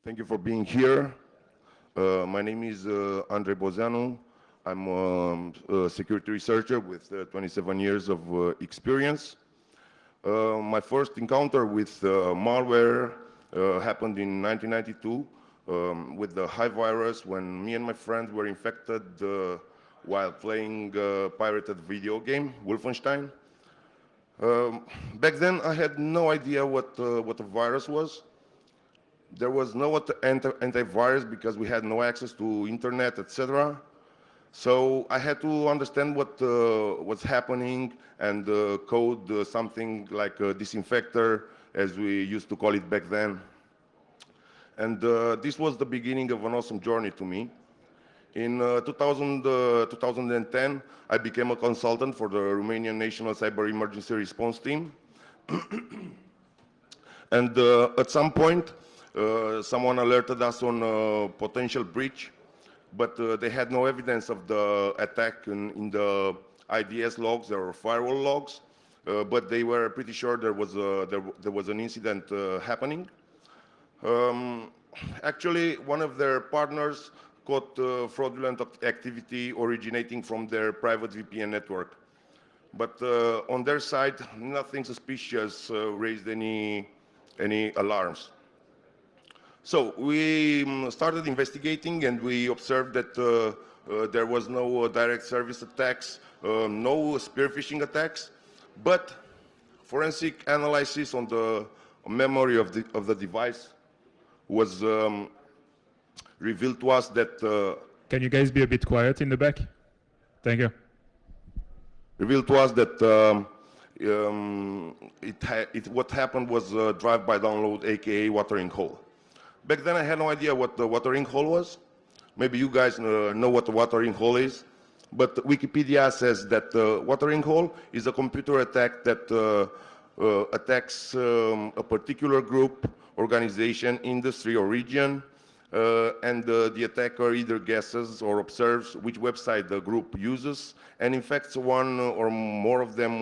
Thank you for being here. My name is Andrei Boz. I'm a security researcher with 27 years of experience. My first encounter with malware happened in 1992 with the Hive virus when me and my friends were infected while playing a pirated video game, Wolfenstein. Back then, I had no idea what a virus was. There was no antivirus because we had no access to internet, etc. So I had to understand what was happening and code something like a disinfector, as we used to call it back then. And this was the beginning of an awesome journey to me. In 2010, I became a consultant for the Romanian National Cyber Emergency Response Team. And at some point, someone alerted us on a potential breach, but they had no evidence of the attack in the IDS logs or firewall logs, but they were pretty sure there was an incident happening. Actually, one of their partners caught fraudulent activity originating from their private VPN network. But on their side, nothing suspicious raised any alarms. So we started investigating, and we observed that there was no direct service attacks, no spear phishing attacks, but forensic analysis on the memory of the device was revealed to us that Can you guys be a bit quiet in the back? Thank you. revealed to us that what happened was a drive-by download, aka watering hole. Back then, I had no idea what the watering hole was. Maybe you guys know what the watering hole is, but Wikipedia says that watering hole is a computer attack that attacks a particular group, organization, industry, or region, and the attacker either guesses or observes which website the group uses and infects one or more of them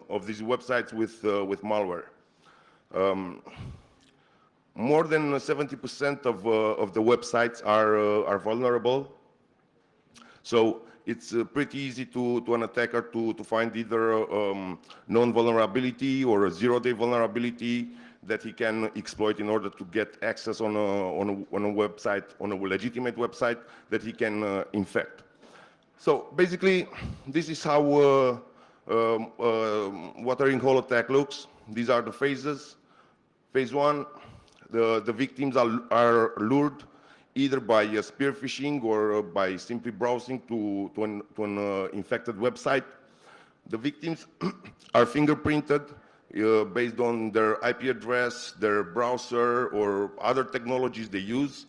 of these websites with malware. More than 70% of the websites are vulnerable, so it's pretty easy to an attacker to find either known vulnerability or a zero-day vulnerability that he can exploit in order to get access on a website, on a legitimate website that he can infect. So basically, this is how watering hole attack looks. These are the phases. Phase one, the victims are lured either by spear phishing or by simply browsing to an infected website. The victims are fingerprinted based on their IP address, their browser, or other technologies they use.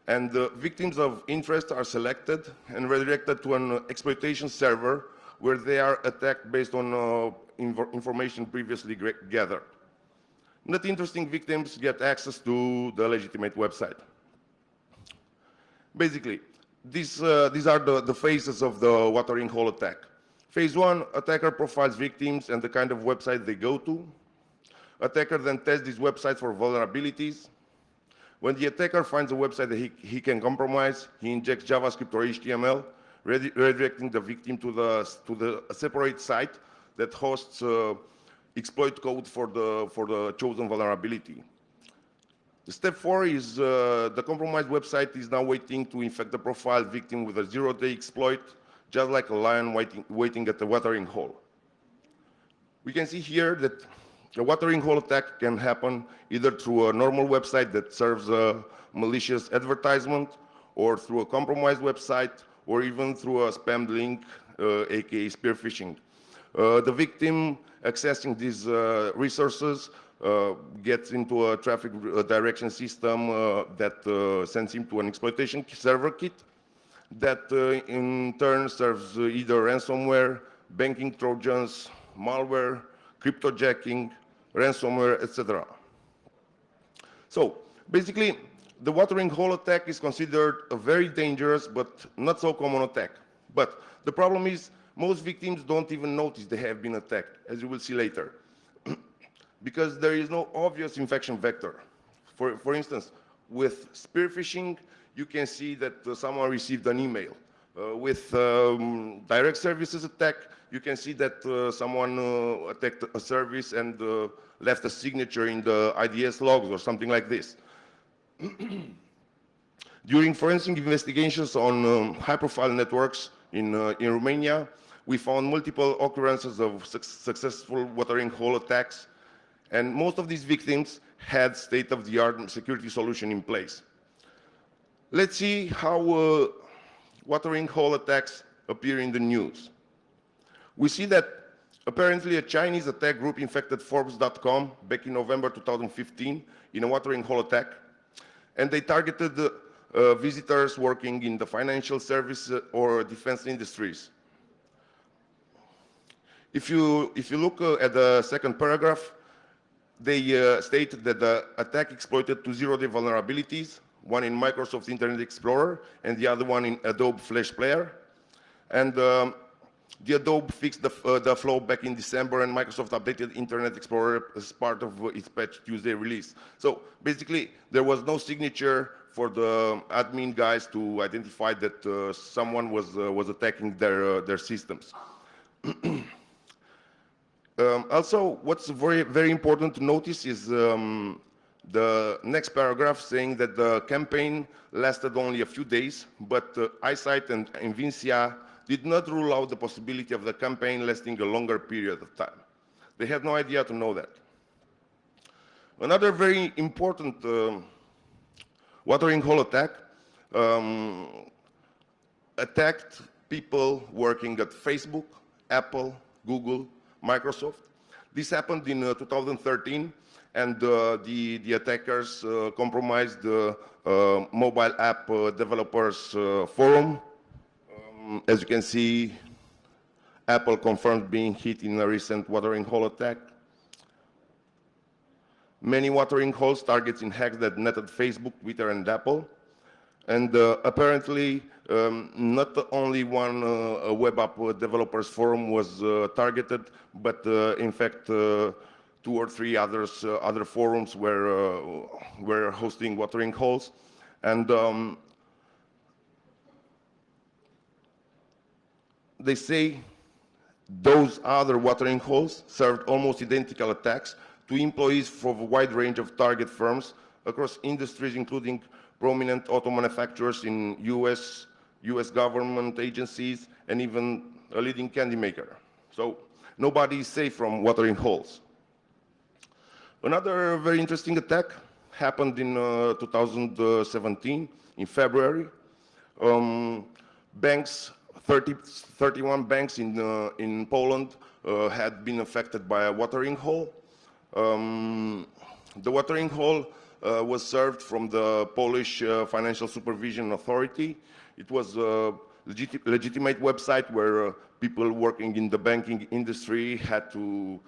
And the victims of interest are selected and redirected to an exploitation server where they are attacked based on information previously gathered. Not interesting victims get access to the legitimate website. Basically, these are the phases of the watering hole attack. Phase one, attacker profiles victims and the kind of website they go to. Attacker then tests these websites for vulnerabilities. When the attacker finds a website that he can compromise, he injects JavaScript or HTML, redirecting the victim to the separate site that hosts exploit code for the chosen vulnerability. Step four is the compromised website is now waiting to infect the profile victim with a zero-day exploit, just like a lion waiting at the watering hole. We can see here that a watering hole attack can happen either through a normal website that serves a malicious advertisement, or through a compromised website, or even through a spam link, aka spear phishing. The victim accessing these resources gets into a traffic direction system that sends him to an exploitation server kit that in turn serves either ransomware, banking trojans, malware, cryptojacking, ransomware, etc. So basically, the watering hole attack is considered a very dangerous but not so common attack. But the problem is most victims don't even notice they have been attacked, as you will see later, because there is no obvious infection vector. For instance, with spear phishing, you can see that someone received an email. With direct services attack, you can see that someone attacked a service and left a signature in the IDS logs or something like this. During forensic investigations on high-profile networks in Romania, we found multiple occurrences of successful watering hole attacks, and most of these victims had state-of-the-art security solution in place. Let's see how watering hole attacks appear in the news. We see that apparently a Chinese attack group infected Forbes.com back in November 2015 in a watering hole attack, and they targeted visitors working in the financial service or defense industries. If you look at the second paragraph, they state that the attack exploited two zero-day vulnerabilities, one in Microsoft Internet Explorer and the other one in Adobe Flash Player. And the Adobe fixed the flaw back in December, and Microsoft updated Internet Explorer as part of its Patch Tuesday release. So basically, there was no signature for the admin guys to identify that someone was attacking their systems. Also, what's very important to notice is the next paragraph saying that the campaign lasted only a few days, but Eyesight and Invincia did not rule out the possibility of the campaign lasting a longer period of time. They had no idea to know that. Another very important watering hole attack attacked people working at Facebook, Apple, Google, Microsoft. This happened in 2013, and the attackers compromised the mobile app developers forum. As you can see, Apple confirmed being hit in a recent watering hole attack. Many watering holes targets in hacks that netted Facebook, Twitter, and Apple. And apparently, not only one web app developers forum was targeted, but in fact, two or three other forums were hosting watering holes. And they say those other watering holes served almost identical attacks to employees from a wide range of target firms across industries, including prominent auto manufacturers in US government agencies, and even a leading candy maker. So nobody is safe from watering holes. Another very interesting attack happened in 2017, in February. Banks, 31 banks in Poland had been affected by a watering hole. The watering hole was served from the Polish Financial Supervision Authority. It was a legitimate website where people working in the banking industry had to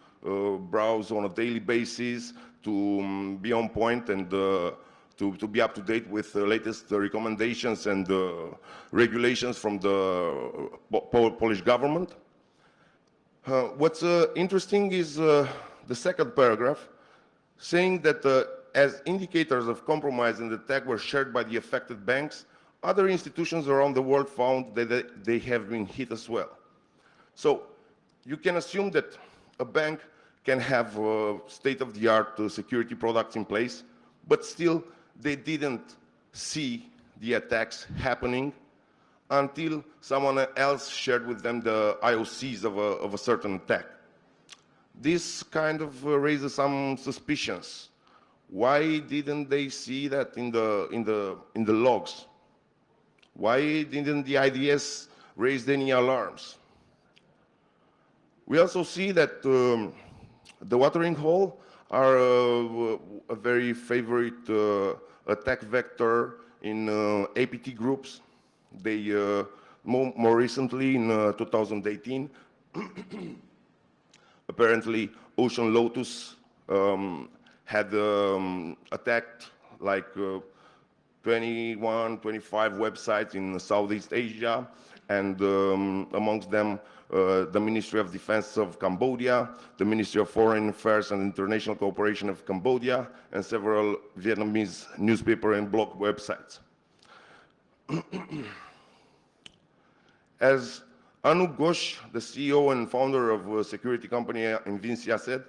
browse on a daily basis to be on point and to be up to date with the latest recommendations and regulations from the Polish government. What's interesting is the second paragraph, saying that as indicators of compromise and attack were shared by the affected banks, other institutions around the world found that they have been hit as well. So you can assume that a bank can have state-of-the-art security products in place, but still they didn't see the attacks happening until someone else shared with them the IOCs of a certain attack. This kind of raises some suspicions. Why didn't they see that in the logs? Why didn't the IDS raise any alarms? We also see that the watering hole are a very favorite attack vector in APT groups. They more recently in 2018, apparently Ocean Lotus had attacked like 21, 25 websites in Southeast Asia, and amongst them the Ministry of Defense of Cambodia, the Ministry of Foreign Affairs and International Cooperation of Cambodia, and several Vietnamese newspaper and blog websites. As Anup Ghosh, the CEO and founder of a security company Invincia, said,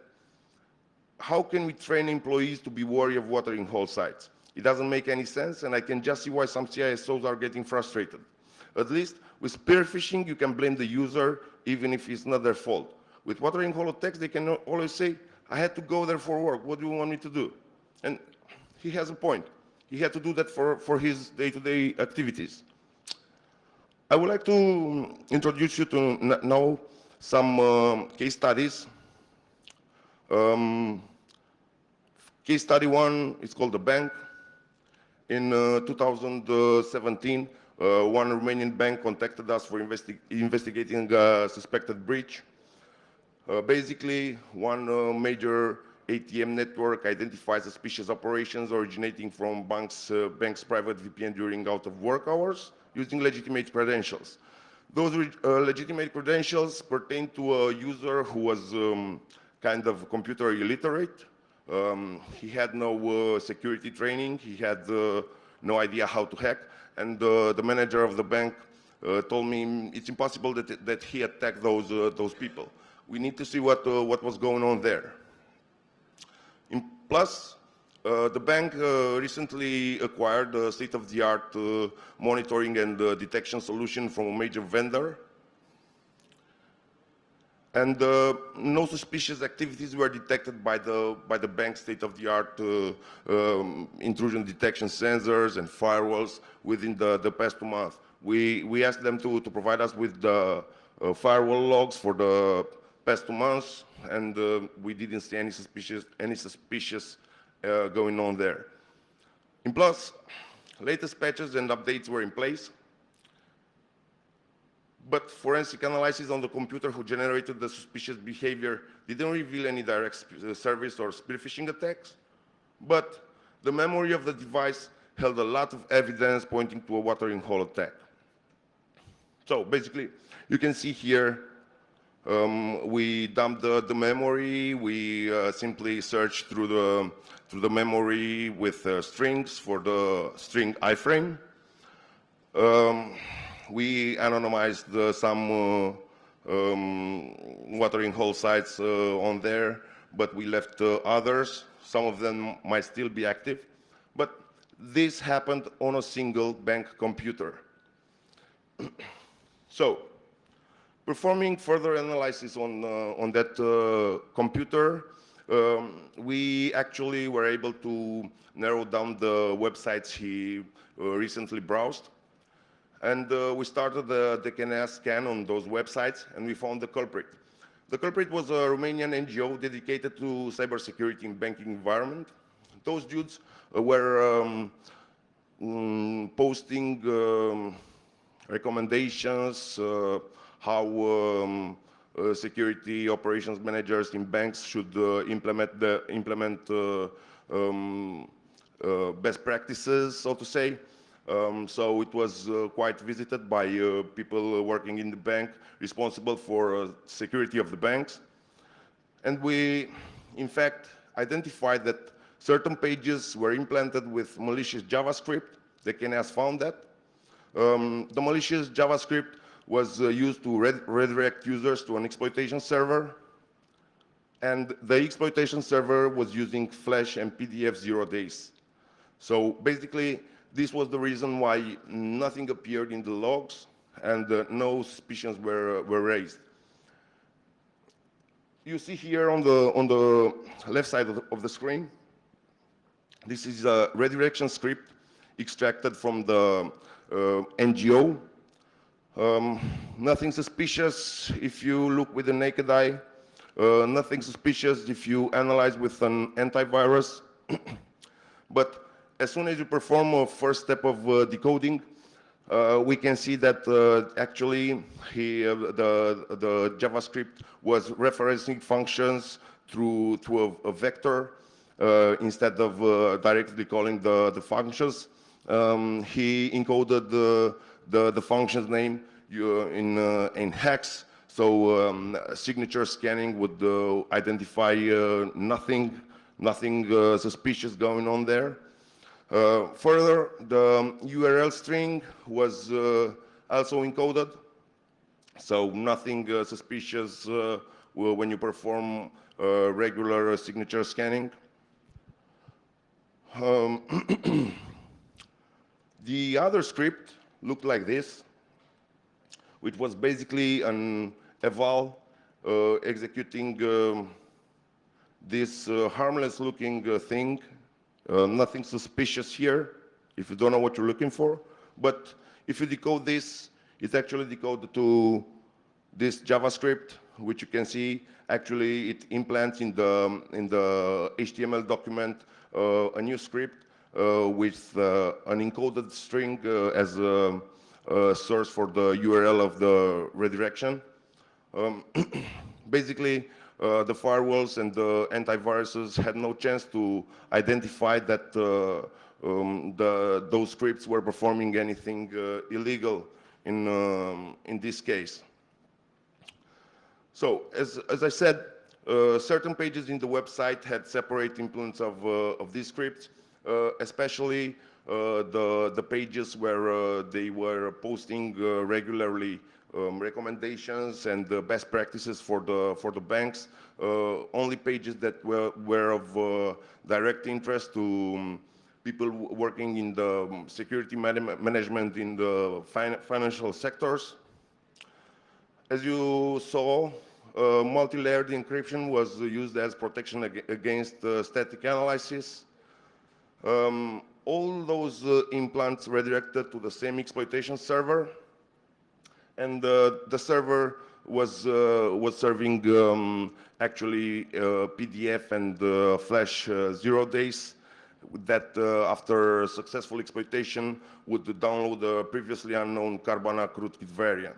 how can we train employees to be wary of watering hole sites? It doesn't make any sense, and I can just see why some CISOs are getting frustrated. At least with spear phishing, you can blame the user even if it's not their fault. With watering hole attacks, they can always say, I had to go there for work, what do you want me to do? And he has a point. He had to do that for his day-to-day activities. I would like to introduce you to now some case studies. Case study one is called the bank. In 2017, one Romanian bank contacted us for investigating a suspected breach. Basically, one major ATM network identified suspicious operations originating from bank's private VPN during out-of-work hours using legitimate credentials. Those legitimate credentials pertain to a user who was kind of computer illiterate. He had no security training. He had no idea how to hack. And the manager of the bank told me it's impossible that he attacked those people. We need to see what was going on there. Plus, the bank recently acquired a state-of-the-art monitoring and detection solution from a major vendor. And no suspicious activities were detected by the bank's state-of-the-art intrusion detection sensors and firewalls within the past 2 months. We asked them to provide us with the firewall logs for the past 2 months, and we didn't see any suspicious going on there. And plus, latest patches and updates were in place, but forensic analysis on the computer who generated the suspicious behavior didn't reveal any direct service or spear phishing attacks, but the memory of the device held a lot of evidence pointing to a watering hole attack. So basically, you can see here, we dumped the memory. We simply searched through the memory with strings for the string iframe. We anonymized some watering hole sites on there, but we left others. Some of them might still be active, but this happened on a single bank computer. So, performing further analysis on that computer, we actually were able to narrow down the websites he recently browsed. And we started the DKNS scan on those websites, and we found the culprit. The culprit was a Romanian NGO dedicated to cybersecurity in banking environment. Those dudes were posting recommendations, how security operations managers in banks should implement best practices, so to say. So it was quite visited by people working in the bank responsible for security of the banks. And we, in fact, identified that certain pages were implanted with malicious JavaScript. The KNS found that. The malicious JavaScript was used to redirect users to an exploitation server. And the exploitation server was using Flash and PDF 0 days. So basically, this was the reason why nothing appeared in the logs and no suspicions were raised. You see here on the left side of the screen, this is a redirection script extracted from the NGO. Nothing suspicious if you look with the naked eye. Nothing suspicious if you analyze with an antivirus. But as soon as you perform a first step of decoding, we can see that actually the JavaScript was referencing functions through a vector instead of directly calling the functions. He encoded the function's name in hacks. So signature scanning would identify nothing suspicious going on there. Further, the URL string was also encoded, so nothing suspicious when you perform regular signature scanning. The other script looked like this, which was basically an eval executing this harmless-looking thing. Nothing suspicious here, if you don't know what you're looking for. But if you decode this, it's actually decoded to this JavaScript, which you can see. Actually, it implants in the HTML document a new script with an encoded string as a source for the URL of the redirection. Basically, the firewalls and the antiviruses had no chance to identify that those scripts were performing anything illegal in this case. So, as I said, certain pages in the website had separate implements of these scripts, especially the pages where they were posting regularly recommendations and best practices for the banks. Only pages that were of direct interest to people working in the security management in the financial sectors. As you saw, multi-layered encryption was used as protection against static analysis. All those implants redirected to the same exploitation server, and the server was serving actually PDF and Flash 0 days that after successful exploitation would download a previously unknown Carbanak rootkit variant.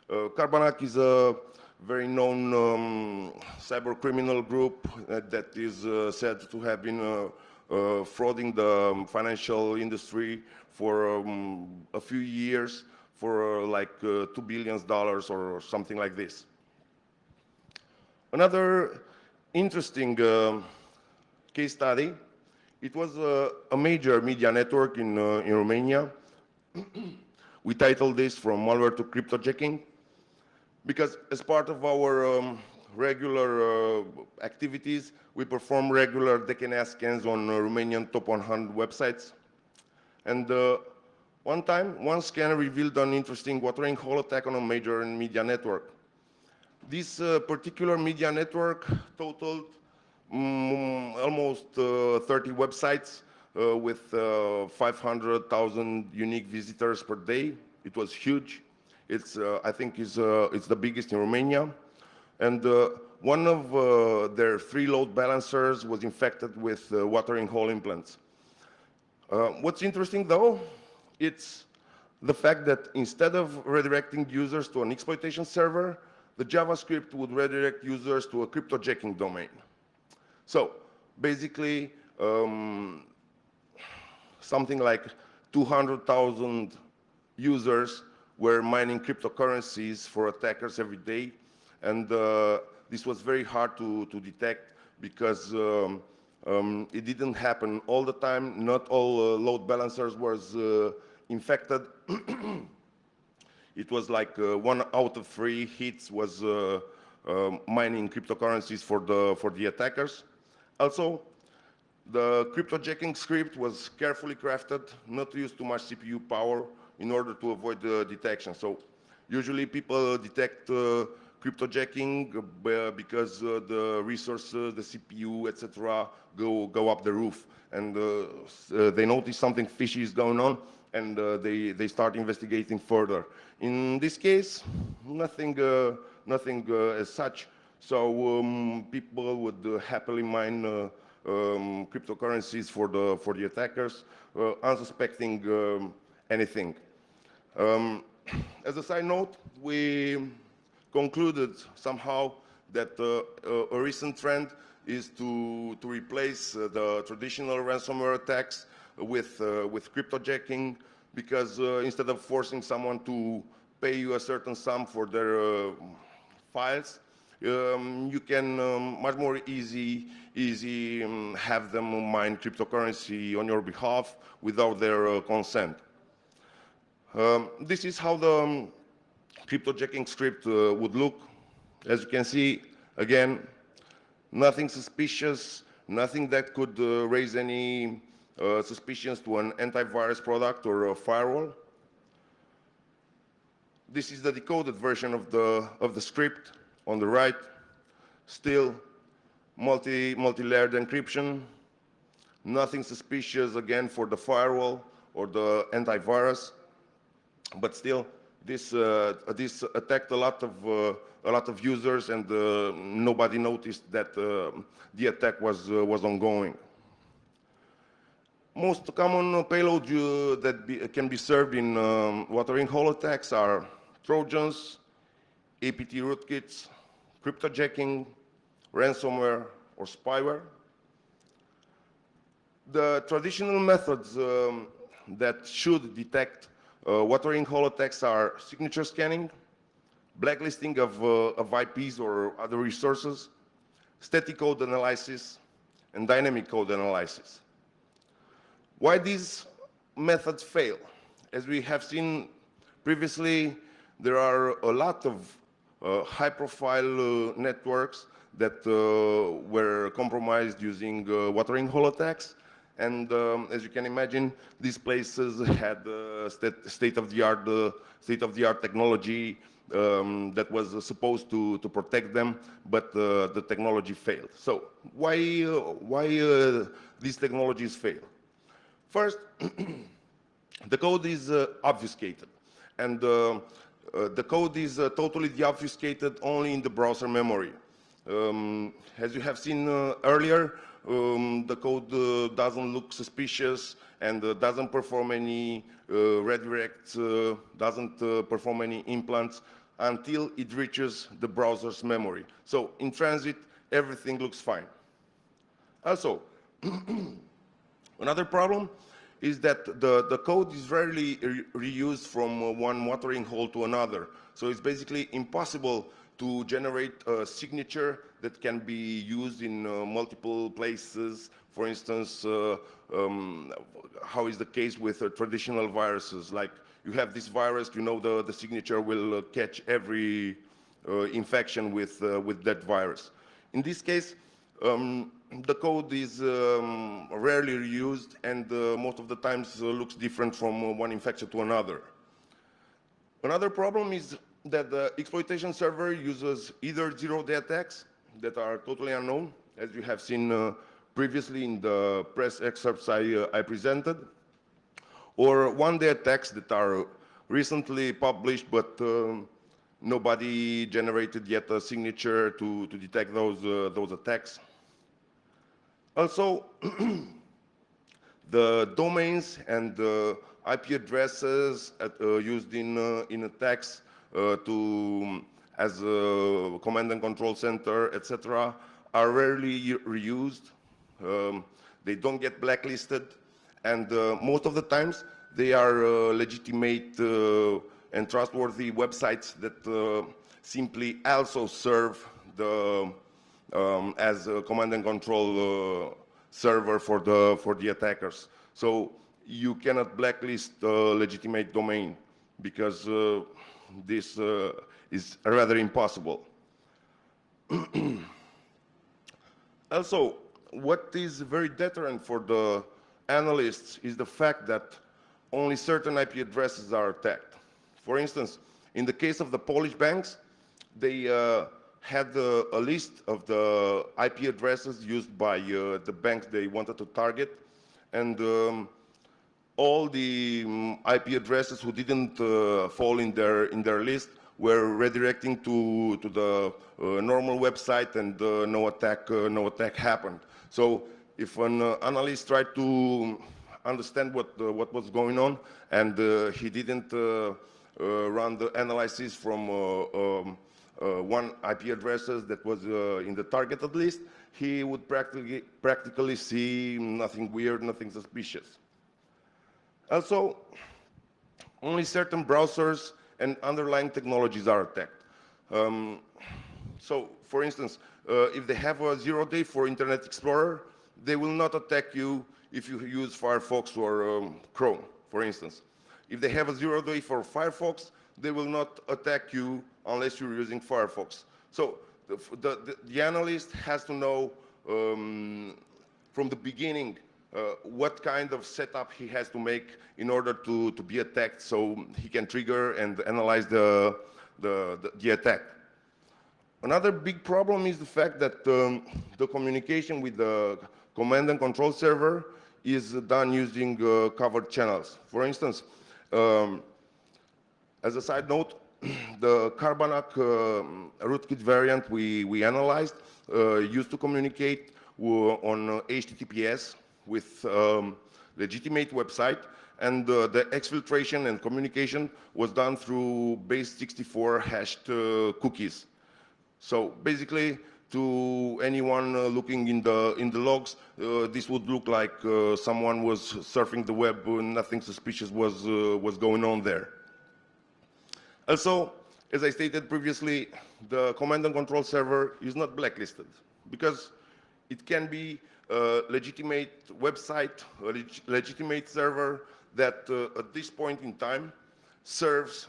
Carbanak is a very known cyber criminal group that is said to have been frauding the financial industry for a few years for like $2 billion or something like this. Another interesting case study, it was a major media network in Romania. We titled this From Malware to Cryptojacking because as part of our regular activities, we perform regular DKNS scans on Romanian top 100 websites. And one time, one scan revealed an interesting watering hole attack on a major media network. This particular media network totaled almost 30 websites with 500,000 unique visitors per day. It was huge. It's, I think it's the biggest in Romania. And one of their 3 load balancers was infected with watering hole implants. What's interesting though, it's the fact that instead of redirecting users to an exploitation server, the JavaScript would redirect users to a cryptojacking domain. So basically, something like 200,000 users were mining cryptocurrencies for attackers every day. And this was very hard to detect because it didn't happen all the time. Not all load balancers was infected. It was like 1 out of 3 hits was mining cryptocurrencies for the attackers. Also, the cryptojacking script was carefully crafted, not to use too much CPU power in order to avoid the detection. So usually people detect cryptojacking because the resources, the CPU, etc., go up the roof, and they notice something fishy is going on, and they start investigating further. In this case, nothing as such. So people would happily mine cryptocurrencies for the attackers, unsuspecting anything. As a side note, we concluded somehow that a recent trend is to replace the traditional ransomware attacks with cryptojacking, because instead of forcing someone to pay you a certain sum for their files, you can much more easy have them mine cryptocurrency on your behalf without their consent. This is how the cryptojacking script would look. As you can see, again, nothing suspicious, nothing that could raise any suspicions to an antivirus product or a firewall. This is the decoded version of the script on the right. Still multi-layered encryption. Nothing suspicious again for the firewall or the antivirus, but still this attacked a lot of users, and nobody noticed that the attack was ongoing. Most common payloads that can be served in watering hole attacks are Trojans, APT rootkits, cryptojacking, ransomware, or spyware. The traditional methods that should detect watering hole attacks are signature scanning, blacklisting of IPs or other resources, static code analysis, and dynamic code analysis. Why these methods fail? As we have seen previously, there are a lot of high-profile networks that were compromised using watering hole attacks. And as you can imagine, these places had state-of-the-art technology that was supposed to protect them, but the technology failed. So why these technologies fail? First, the code is obfuscated, and the code is totally deobfuscated only in the browser memory. As you have seen earlier, the code doesn't look suspicious and doesn't perform any redirects, doesn't perform any implants until it reaches the browser's memory. So in transit, everything looks fine. Also, another problem is that the code is rarely reused from one watering hole to another. So it's basically impossible to generate a signature that can be used in multiple places. For instance, how is the case with traditional viruses? Like you have this virus, you know the signature will catch every infection with that virus. In this case, the code is rarely reused, and most of the times looks different from one infection to another. Another problem is that the exploitation server uses either zero-day attacks that are totally unknown, as you have seen previously in the press excerpts I presented, or one-day attacks that are recently published, but nobody generated yet a signature to detect those attacks. Also, the domains and the IP addresses used in attacks as a command and control center, etc., are rarely reused. They don't get blacklisted, and most of the times they are legitimate and trustworthy websites that simply also serve as a command and control server for the attackers. So you cannot blacklist a legitimate domain because this is rather impossible. Also, what is very deterrent for the analysts is the fact that only certain IP addresses are attacked. For instance, in the case of the Polish banks, they had a list of the IP addresses used by the banks they wanted to target, and all the IP addresses who didn't fall in their list were redirecting to the normal website, and no attack happened. So if an analyst tried to understand what was going on, and he didn't run the analysis from one IP addresses that was in the targeted list, he would practically see nothing weird, nothing suspicious. Also, only certain browsers and underlying technologies are attacked. So, for instance, if they have a 0-day for Internet Explorer, they will not attack you if you use Firefox or Chrome, for instance. If they have a 0-day for Firefox, they will not attack you unless you're using Firefox. So the analyst has to know from the beginning what kind of setup he has to make in order to be attacked, so he can trigger and analyze the attack. Another big problem is the fact that the communication with the command and control server is done using covered channels. For instance, as a side note, the Carbanak rootkit variant we analyzed used to communicate on HTTPS with legitimate website, and the exfiltration and communication was done through base64 hashed cookies. So basically, to anyone looking in the logs, this would look like someone was surfing the web, nothing suspicious was going on there. Also, as I stated previously, the command and control server is not blacklisted because it can be a legitimate website, a legitimate server that at this point in time serves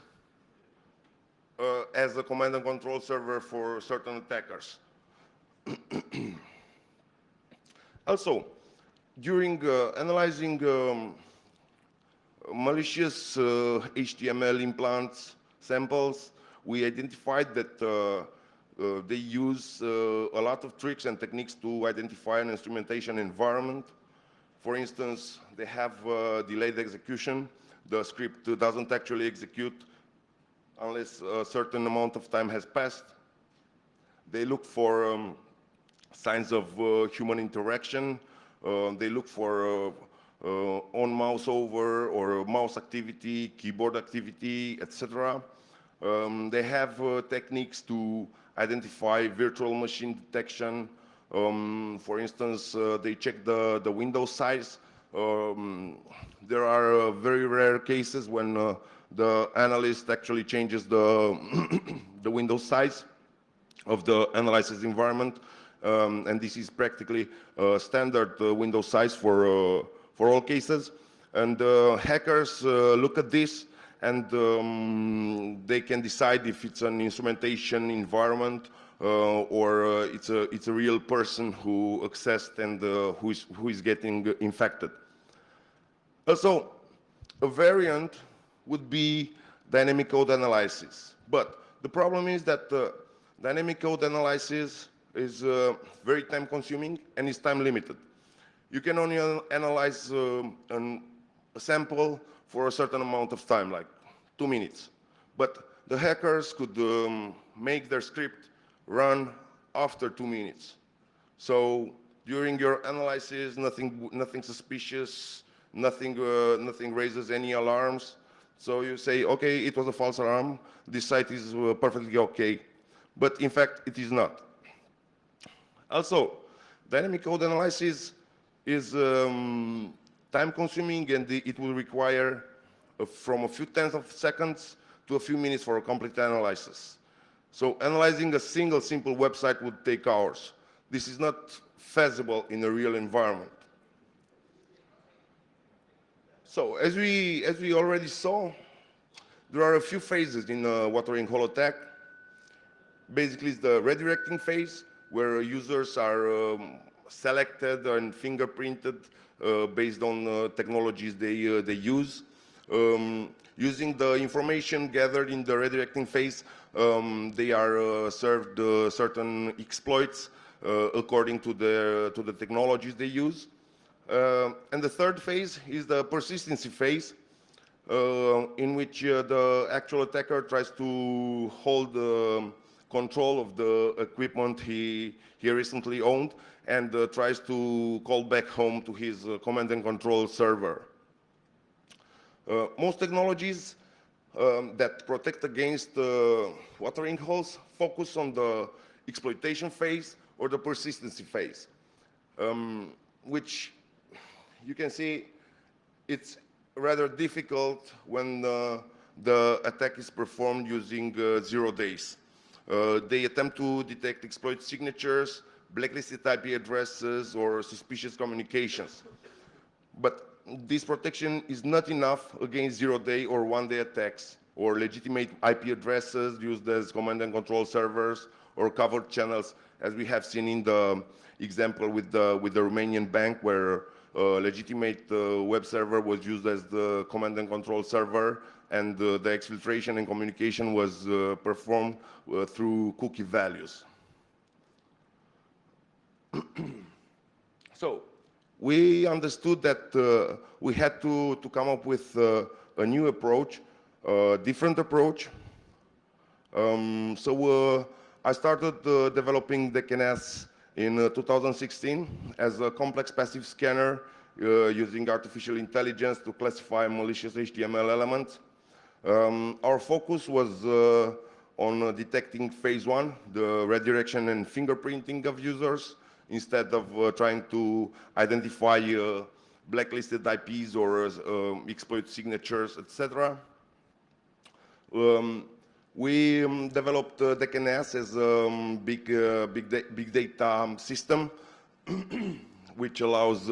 as a command and control server for certain attackers. Also, during analyzing malicious HTML implants samples, we identified that they use a lot of tricks and techniques to identify an instrumentation environment. For instance, they have delayed execution. The script doesn't actually execute unless a certain amount of time has passed. They look for signs of human interaction. They look for on mouse over or mouse activity, keyboard activity, etc. They have techniques to identify virtual machine detection. For instance, they check the window size. There are very rare cases when the analyst actually changes the, the window size of the analysis environment, and this is practically a standard window size for all cases. And hackers look at this, and they can decide if it's an instrumentation environment or it's a real person who accessed and who is getting infected. Also, a variant would be dynamic code analysis. But the problem is that dynamic code analysis is very time consuming and is time limited. You can only analyze a sample for a certain amount of time, like 2 minutes. But the hackers could make their script run after 2 minutes. So during your analysis, nothing suspicious, nothing raises any alarms. So you say, okay, it was a false alarm. This site is perfectly okay. But in fact, it is not. Also, dynamic code analysis is time-consuming, and it will require from a few tenths of seconds to a few minutes for a complete analysis. So analyzing a single simple website would take hours. This is not feasible in a real environment. So as we already saw, there are a few phases in a watering hole attack. Basically, it's the redirecting phase, where users are selected and fingerprinted based on technologies they use. Using the information gathered in the redirecting phase, they are served certain exploits according to the technologies they use. And the third phase is the persistency phase, in which the actual attacker tries to hold control of the equipment he recently owned and tries to call back home to his command and control server. Most technologies that protect against watering holes focus on the exploitation phase or the persistency phase, which you can see it's rather difficult when the attack is performed using 0 days. They attempt to detect exploit signatures, blacklisted IP addresses, or suspicious communications. But this protection is not enough against 0-day or 1-day attacks, or legitimate IP addresses used as command and control servers or covered channels, as we have seen in the example with the Romanian bank, where a legitimate web server was used as the command and control server, and the exfiltration and communication was performed through cookie values. So we understood that we had to come up with a new approach, a different approach. I started developing the DKNS in 2016 as a complex passive scanner using artificial intelligence to classify malicious HTML elements. Our focus was on detecting phase one, the redirection and fingerprinting of users, instead of trying to identify blacklisted IPs or exploit signatures, etc. We developed the DKNS as a big data system, which allows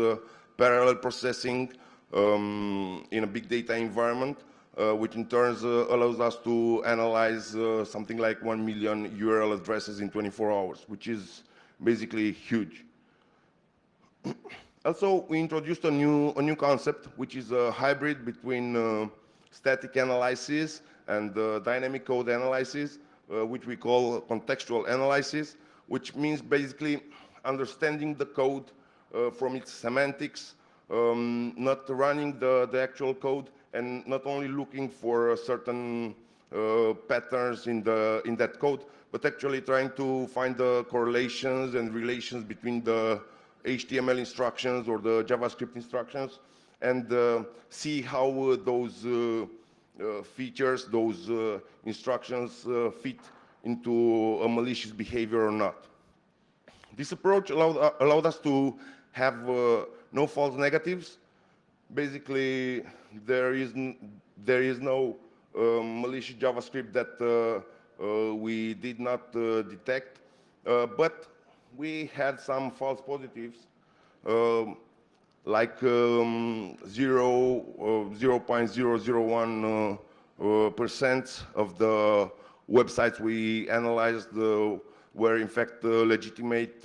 parallel processing in a big data environment, which in turn allows us to analyze something like 1 million URL addresses in 24 hours, which is basically huge. Also, we introduced a new concept, which is a hybrid between static analysis and dynamic code analysis, which we call contextual analysis, which means basically understanding the code from its semantics, not running the actual code, and not only looking for certain patterns in that code, but actually trying to find the correlations and relations between the HTML instructions or the JavaScript instructions, and see how those features, those instructions fit into a malicious behavior or not. This approach allowed us to have no false negatives. Basically, there is no malicious JavaScript that we did not detect, but we had some false positives, like 0.001% of the websites we analyzed were in fact legitimate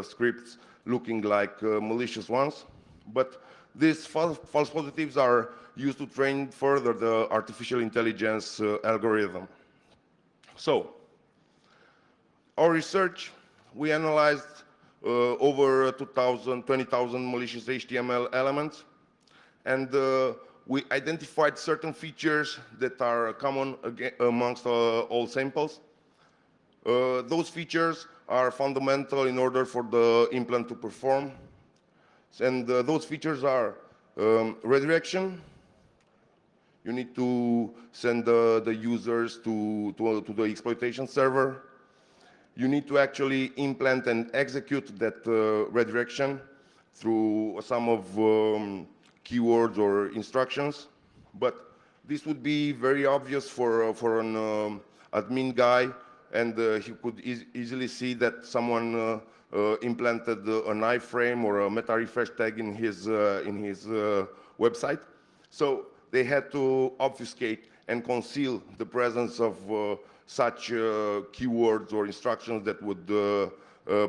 scripts looking like malicious ones. But these false positives are used to train further the artificial intelligence algorithm. So, our research, we analyzed over 20,000 malicious HTML elements, and we identified certain features that are common amongst all samples. Those features are fundamental in order for the implant to perform, and those features are redirection. You need to send the users to the exploitation server. You need to actually implant and execute that redirection through some of keywords or instructions. But this would be very obvious for an admin guy, and he could easily see that someone implanted an iframe or a meta refresh tag in his website. So they had to obfuscate and conceal the presence of such keywords or instructions that would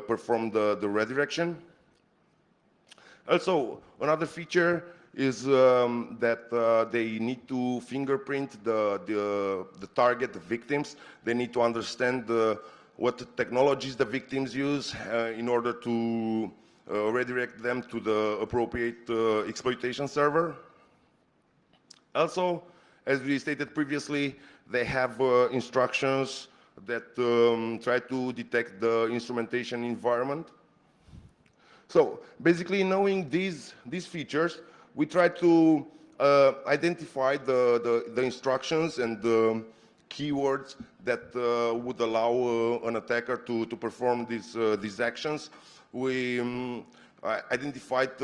perform the redirection. Also, another feature is that they need to fingerprint the target, the victims. They need to understand what technologies the victims use in order to redirect them to the appropriate exploitation server. Also, as we stated previously, they have instructions that try to detect the instrumentation environment. So basically, knowing these features, we try to identify the instructions and the keywords that would allow an attacker to perform these actions. We identified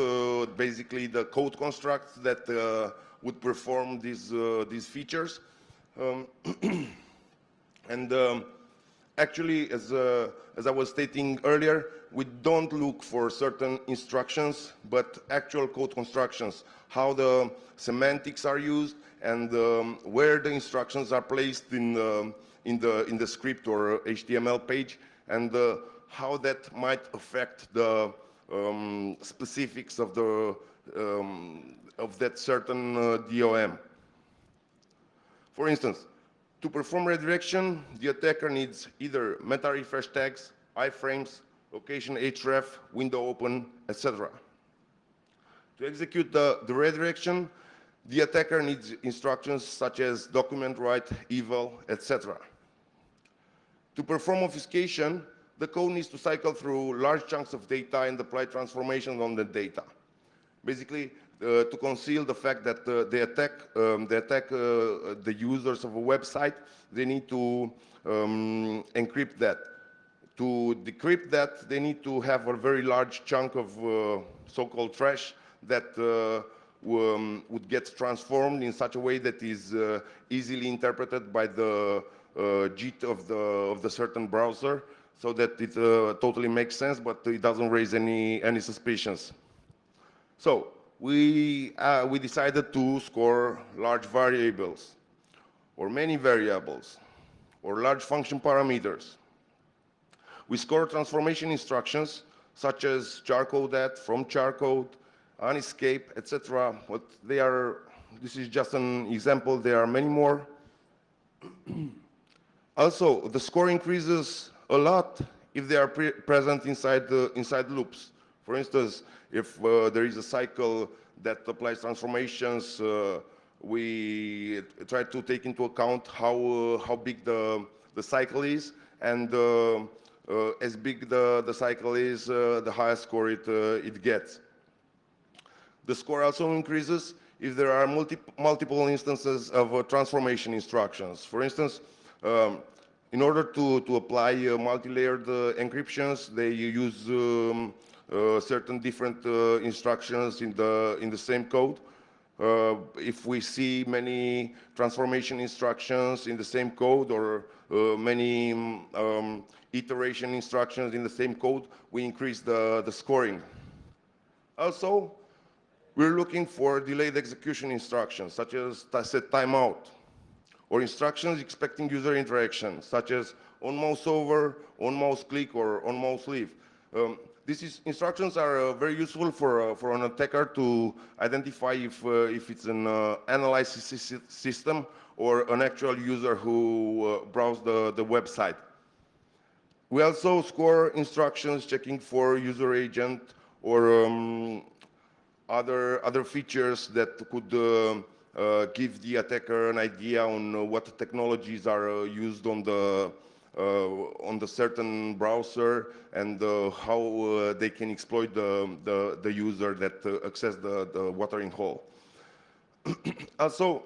basically the code constructs that would perform these features. Um, and actually, as I was stating earlier, we don't look for certain instructions, but actual code constructions, how the semantics are used, and where the instructions are placed in the script or HTML page, and how that might affect the specifics of the of that certain DOM. For instance, to perform redirection, the attacker needs either meta refresh tags, iframes, location href, window open, etc. To execute the redirection, the attacker needs instructions such as document write, eval, etc. To perform obfuscation, the code needs to cycle through large chunks of data and apply transformations on the data. Basically, to conceal the fact that they attack the users of a website, they need to encrypt that. To decrypt that, they need to have a very large chunk of so-called trash that would get transformed in such a way that is easily interpreted by the JIT of the certain browser, so that it totally makes sense, but it doesn't raise any suspicions. So we decided to score large variables, or many variables, or large function parameters. We score transformation instructions such as charcode at, from charcode, unescape, etc. But they are, this is just an example, there are many more. Also, the score increases a lot if they are present inside loops. For instance, if there is a cycle that applies transformations, we try to take into account how big the cycle is, and as big the cycle is, the higher score it gets. The score also increases if there are multiple instances of transformation instructions. For instance, in order to apply multi-layered encryptions, they use certain different instructions in the same code. If we see many transformation instructions in the same code, or many iteration instructions in the same code, we increase the scoring. Also, we're looking for delayed execution instructions, such as set timeout, or instructions expecting user interaction, such as on mouse over, on mouse click, or on mouse leave. These instructions are very useful for an attacker to identify if it's an analysis system or an actual user who browsed the website. We also score instructions checking for user agent or other features that could give the attacker an idea on what technologies are used on the certain browser, and how they can exploit the user that access the watering hole. Also,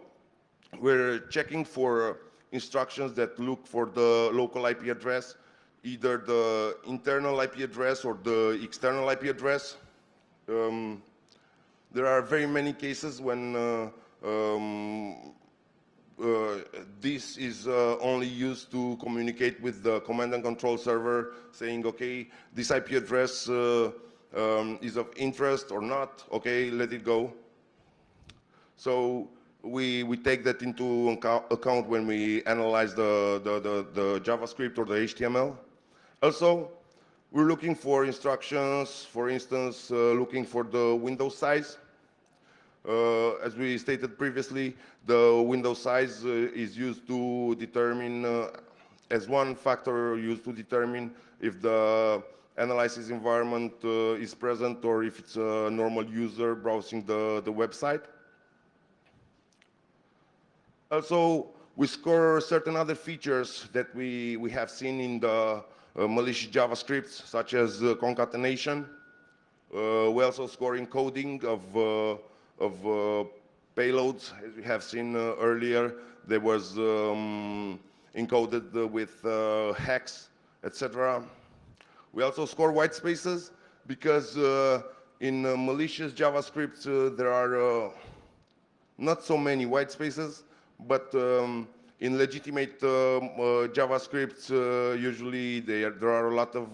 we're checking for instructions that look for the local IP address, either the internal IP address or the external IP address. There are very many cases when this is only used to communicate with the command and control server, saying, okay, this IP address is of interest or not, okay, let it go. So we take that into account when we analyze the JavaScript or the HTML. Also, we're looking for instructions, for instance, looking for the window size. As we stated previously, the window size is used to determine, as one factor used to determine if the analysis environment is present or if it's a normal user browsing the website. Also, we score certain other features that we have seen in the malicious JavaScripts, such as concatenation. We also score encoding of payloads, as we have seen earlier. There was encoded with hex, etc. We also score white spaces because in malicious JavaScript there are not so many white spaces, but In legitimate JavaScript, usually there are a lot of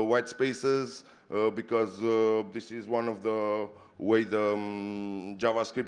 white spaces because this is one of the way the JavaScript